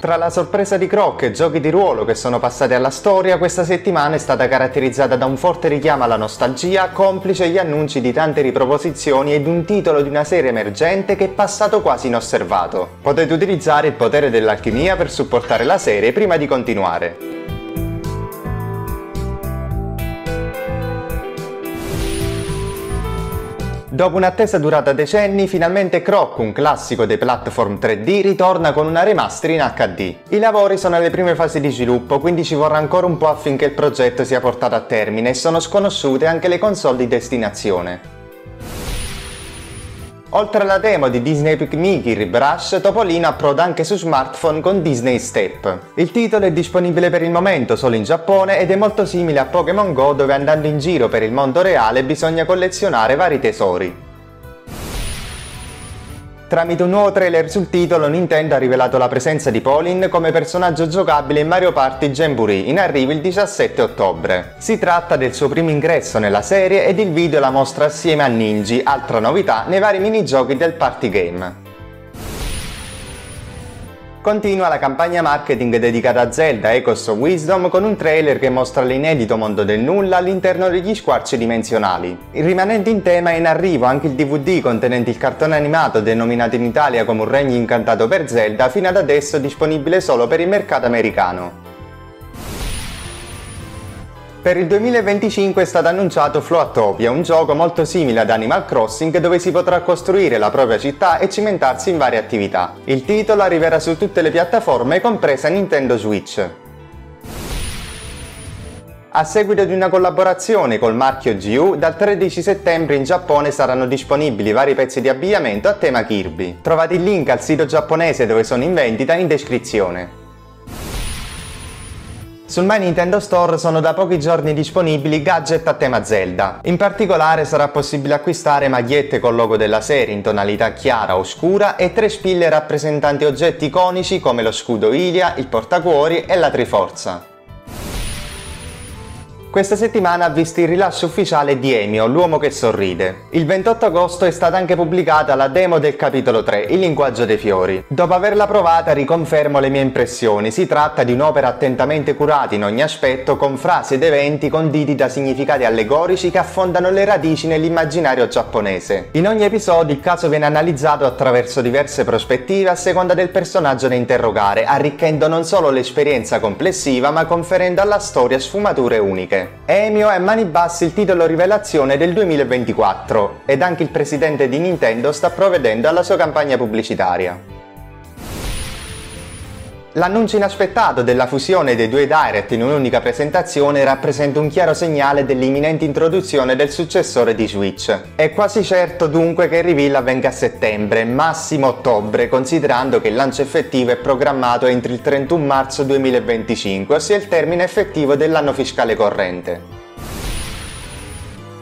Tra la sorpresa di Croc e giochi di ruolo che sono passati alla storia, questa settimana è stata caratterizzata da un forte richiamo alla nostalgia, complice gli annunci di tante riproposizioni ed un titolo di una serie emergente che è passato quasi inosservato. Potete utilizzare il potere dell'alchimia per supportare la serie prima di continuare. Dopo un'attesa durata decenni, finalmente Croc, un classico dei platform 3D, ritorna con una remaster in HD. I lavori sono alle prime fasi di sviluppo, quindi ci vorrà ancora un po' affinché il progetto sia portato a termine e sono sconosciute anche le console di destinazione. Oltre alla demo di Disney Epic Mickey Rebrush, Topolino approda anche su smartphone con Disney Step. Il titolo è disponibile per il momento solo in Giappone ed è molto simile a Pokémon Go, dove andando in giro per il mondo reale bisogna collezionare vari tesori. Tramite un nuovo trailer sul titolo, Nintendo ha rivelato la presenza di Pauline come personaggio giocabile in Mario Party Jamboree, in arrivo il 17 ottobre. Si tratta del suo primo ingresso nella serie ed il video la mostra assieme a Ninji, altra novità nei vari minigiochi del party game. Continua la campagna marketing dedicata a Zelda Echoes of Wisdom con un trailer che mostra l'inedito mondo del nulla all'interno degli squarci dimensionali. Rimanendo in tema, è in arrivo anche il DVD contenente il cartone animato denominato in Italia come Un regno incantato per Zelda, fino ad adesso disponibile solo per il mercato americano. Per il 2025 è stato annunciato Floatopia, un gioco molto simile ad Animal Crossing dove si potrà costruire la propria città e cimentarsi in varie attività. Il titolo arriverà su tutte le piattaforme, compresa Nintendo Switch. A seguito di una collaborazione col marchio GU, dal 13 settembre in Giappone saranno disponibili vari pezzi di abbigliamento a tema Kirby. Trovate il link al sito giapponese dove sono in vendita in descrizione. Sul My Nintendo Store sono da pochi giorni disponibili gadget a tema Zelda. In particolare sarà possibile acquistare magliette col logo della serie in tonalità chiara o scura e 3 spille rappresentanti oggetti iconici come lo scudo Ilia, il portacuori e la Triforza. Questa settimana ha visto il rilascio ufficiale di Emio, l'uomo che sorride. Il 28 agosto è stata anche pubblicata la demo del capitolo 3, Il linguaggio dei fiori. Dopo averla provata riconfermo le mie impressioni, si tratta di un'opera attentamente curata in ogni aspetto, con frasi ed eventi conditi da significati allegorici che affondano le radici nell'immaginario giapponese. In ogni episodio il caso viene analizzato attraverso diverse prospettive a seconda del personaggio da interrogare, arricchendo non solo l'esperienza complessiva ma conferendo alla storia sfumature uniche. Emio è a mani basse il titolo rivelazione del 2024 ed anche il presidente di Nintendo sta provvedendo alla sua campagna pubblicitaria. L'annuncio inaspettato della fusione dei due Direct in un'unica presentazione rappresenta un chiaro segnale dell'imminente introduzione del successore di Switch. È quasi certo dunque che il reveal avvenga a settembre, massimo ottobre, considerando che il lancio effettivo è programmato entro il 31 marzo 2025, ossia il termine effettivo dell'anno fiscale corrente.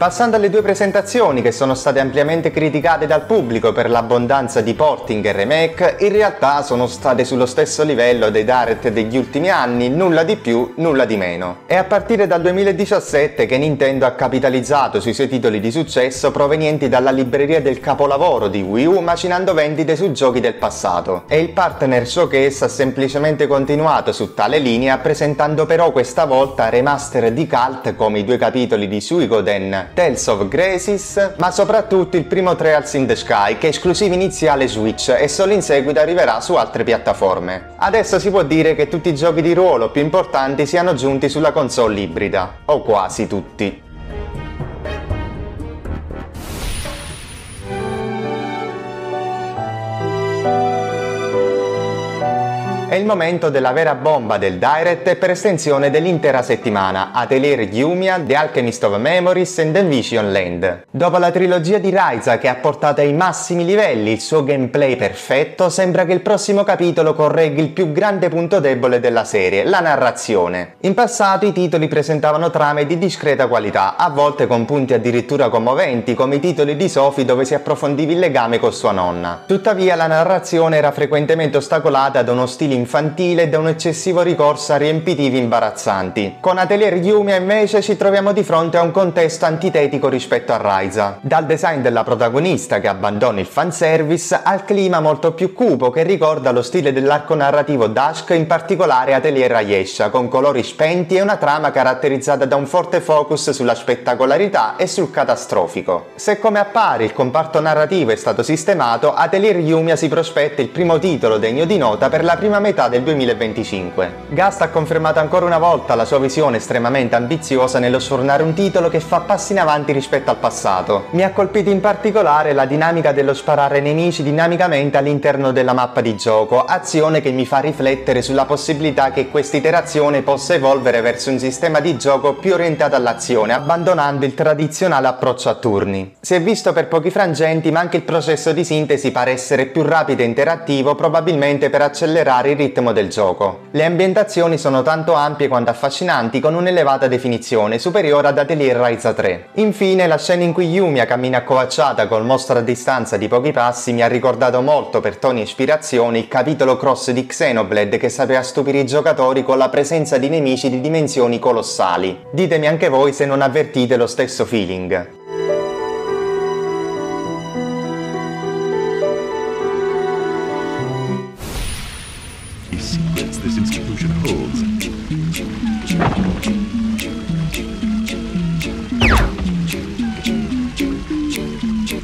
Passando alle due presentazioni che sono state ampiamente criticate dal pubblico per l'abbondanza di porting e remake, in realtà sono state sullo stesso livello dei Direct degli ultimi anni, nulla di più, nulla di meno. È a partire dal 2017 che Nintendo ha capitalizzato sui suoi titoli di successo provenienti dalla libreria del capolavoro di Wii U, macinando vendite su giochi del passato. E il partner showcase ha semplicemente continuato su tale linea, presentando però questa volta remaster di cult come i 2 capitoli di Suikoden Tales of Graces, ma soprattutto il primo Trials in the Sky, che è esclusiva iniziale Switch e solo in seguito arriverà su altre piattaforme. Adesso si può dire che tutti i giochi di ruolo più importanti siano giunti sulla console ibrida, o quasi tutti. È il momento della vera bomba del Direct e per estensione dell'intera settimana, Atelier Yumiya, The Alchemist of Memories and Envision Land. Dopo la trilogia di Raiza che ha portato ai massimi livelli il suo gameplay perfetto, sembra che il prossimo capitolo corregga il più grande punto debole della serie, la narrazione. In passato i titoli presentavano trame di discreta qualità, a volte con punti addirittura commoventi, come i titoli di Sophie dove si approfondiva il legame con sua nonna. Tuttavia la narrazione era frequentemente ostacolata da uno stile infantile e da un eccessivo ricorso a riempitivi imbarazzanti. Con Atelier Yumiya invece ci troviamo di fronte a un contesto antitetico rispetto a Raiza, dal design della protagonista che abbandona il fanservice al clima molto più cupo che ricorda lo stile dell'arco narrativo Dusk, in particolare Atelier Ayesha, con colori spenti e una trama caratterizzata da un forte focus sulla spettacolarità e sul catastrofico. Se come appare il comparto narrativo è stato sistemato, Atelier Yumiya si prospetta il primo titolo degno di nota per la prima metà del 2025. Gast ha confermato ancora una volta la sua visione estremamente ambiziosa nello sfornare un titolo che fa passi in avanti rispetto al passato. Mi ha colpito in particolare la dinamica dello sparare nemici dinamicamente all'interno della mappa di gioco, azione che mi fa riflettere sulla possibilità che questa iterazione possa evolvere verso un sistema di gioco più orientato all'azione, abbandonando il tradizionale approccio a turni. Si è visto per pochi frangenti, ma anche il processo di sintesi pare essere più rapido e interattivo, probabilmente per accelerare il ritmo del gioco. Le ambientazioni sono tanto ampie quanto affascinanti, con un'elevata definizione, superiore ad Atelier Raiza 3. Infine, la scena in cui Yumiya cammina accovacciata col mostro a distanza di pochi passi mi ha ricordato molto per toni e ispirazioni il capitolo cross di Xenoblade, che sapeva stupire i giocatori con la presenza di nemici di dimensioni colossali. Ditemi anche voi se non avvertite lo stesso feeling. This institution holds.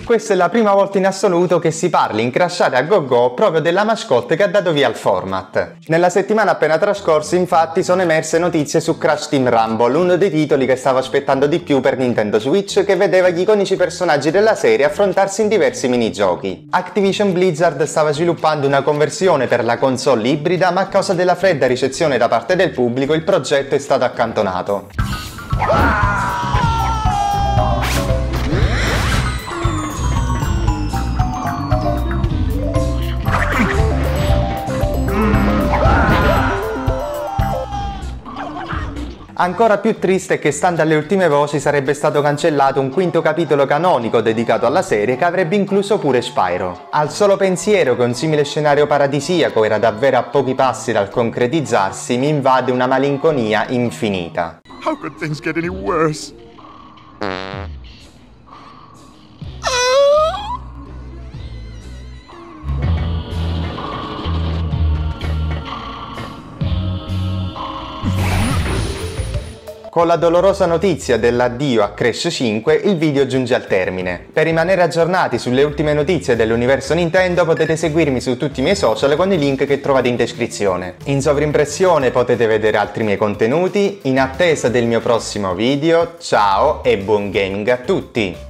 Questa è la prima volta in assoluto che si parli in Crashare a Go-Go proprio della mascotte che ha dato via al format. Nella settimana appena trascorsa, infatti, sono emerse notizie su Crash Team Rumble, uno dei titoli che stavo aspettando di più per Nintendo Switch, che vedeva gli iconici personaggi della serie affrontarsi in diversi minigiochi. Activision Blizzard stava sviluppando una conversione per la console ibrida, ma a causa della fredda ricezione da parte del pubblico il progetto è stato accantonato. Ancora più triste è che, stando alle ultime voci, sarebbe stato cancellato un quinto capitolo canonico dedicato alla serie, che avrebbe incluso pure Spyro. Al solo pensiero che un simile scenario paradisiaco era davvero a pochi passi dal concretizzarsi, mi invade una malinconia infinita. How could things get any worse? Con la dolorosa notizia dell'addio a Crash 5, il video giunge al termine. Per rimanere aggiornati sulle ultime notizie dell'universo Nintendo potete seguirmi su tutti i miei social con i link che trovate in descrizione. In sovrimpressione potete vedere altri miei contenuti. In attesa del mio prossimo video, ciao e buon gaming a tutti!